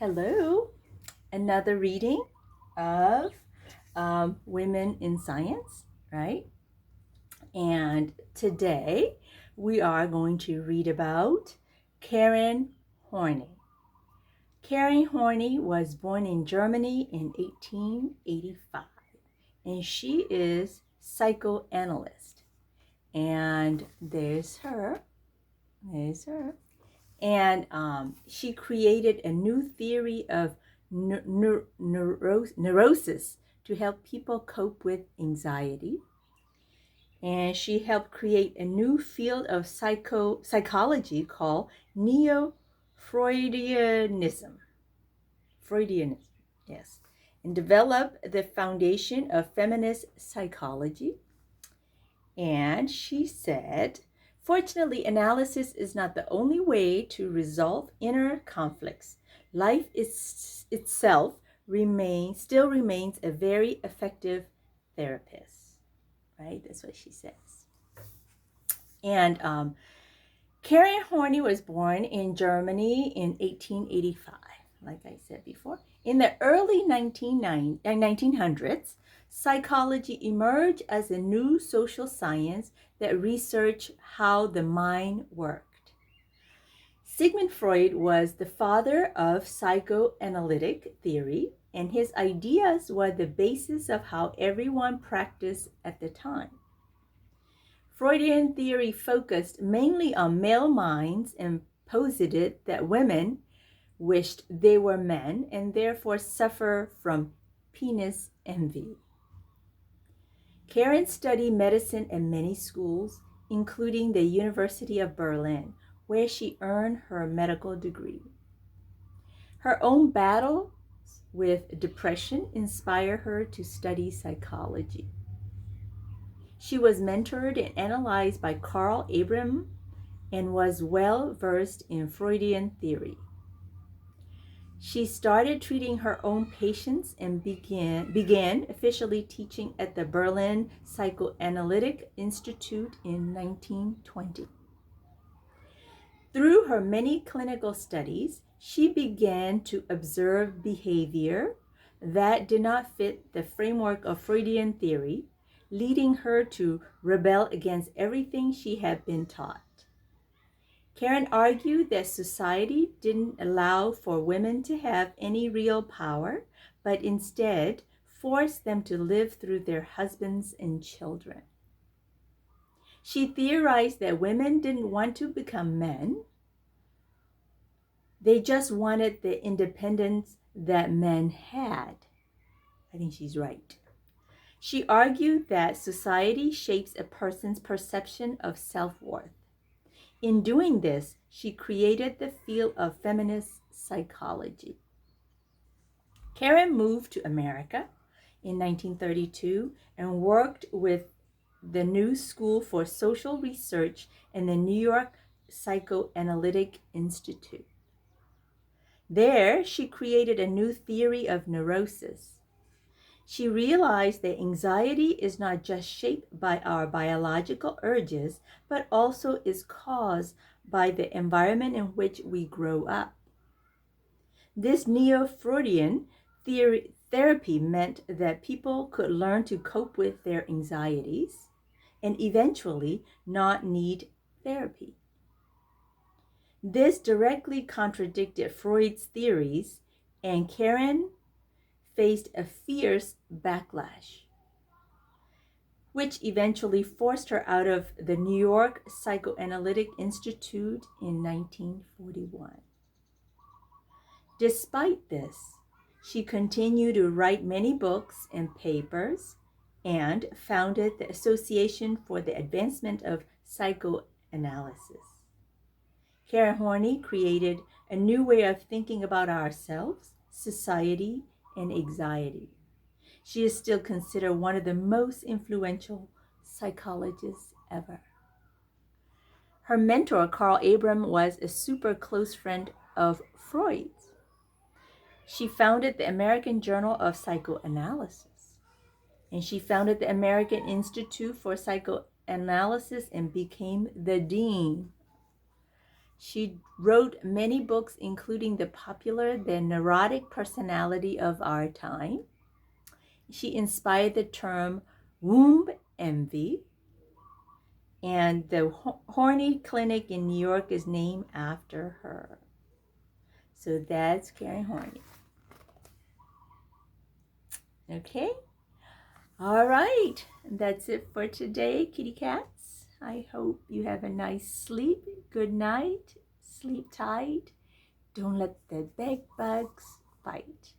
Hello, another reading of Women in Science, right? And today we are going to read about Karen Horney. Karen Horney was born in Germany in 1885, and she is psychoanalyst. And there's her. And she created a new theory of neurosis to help people cope with anxiety. And she helped create a new field of psychology called neo-Freudianism. Freudianism, yes. And develop the foundation of feminist psychology. And she said, fortunately, analysis is not the only way to resolve inner conflicts. Life itself still remains a very effective therapist, right? That's what she says. And Karen Horney was born in Germany in 1885, like I said before. In the early 1900s, psychology emerged as a new social science that researched how the mind worked. Sigmund Freud was the father of psychoanalytic theory, and his ideas were the basis of how everyone practiced at the time. Freudian theory focused mainly on male minds and posited that women wished they were men and therefore suffer from penis envy. Karen studied medicine at many schools, including the University of Berlin, where she earned her medical degree. Her own battle with depression inspired her to study psychology. She was mentored and analyzed by Carl Abraham and was well versed in Freudian theory. She started treating her own patients and began officially teaching at the Berlin Psychoanalytic Institute in 1920. Through her many clinical studies, she began to observe behavior that did not fit the framework of Freudian theory, leading her to rebel against everything she had been taught. Karen argued that society didn't allow for women to have any real power, but instead forced them to live through their husbands and children. She theorized that women didn't want to become men. They just wanted the independence that men had. I think she's right. She argued that society shapes a person's perception of self-worth. In doing this, she created the field of feminist psychology. Karen moved to America in 1932 and worked with the New School for Social Research and the New York Psychoanalytic Institute. There, she created a new theory of neurosis. She realized that anxiety is not just shaped by our biological urges, but also is caused by the environment in which we grow up. This neo-Freudian therapy meant that people could learn to cope with their anxieties and eventually not need therapy. This directly contradicted Freud's theories, and Karen faced a fierce backlash, which eventually forced her out of the New York Psychoanalytic Institute in 1941. Despite this, she continued to write many books and papers and founded the Association for the Advancement of Psychoanalysis. Karen Horney created a new way of thinking about ourselves, society, and anxiety. She is still considered one of the most influential psychologists ever. Her mentor, Carl Abraham, was a super close friend of Freud's. She founded the American Journal of Psychoanalysis, and she founded the American Institute for Psychoanalysis and became the dean. She wrote many books, including The Neurotic Personality of Our Time. She inspired the term womb envy, and the Horney Clinic in New York is named after her. So that's Karen Horney. Okay. All right. That's it for today, kitty cats. I hope you have a nice sleep. Good night. Sleep tight. Don't let the bed bugs bite.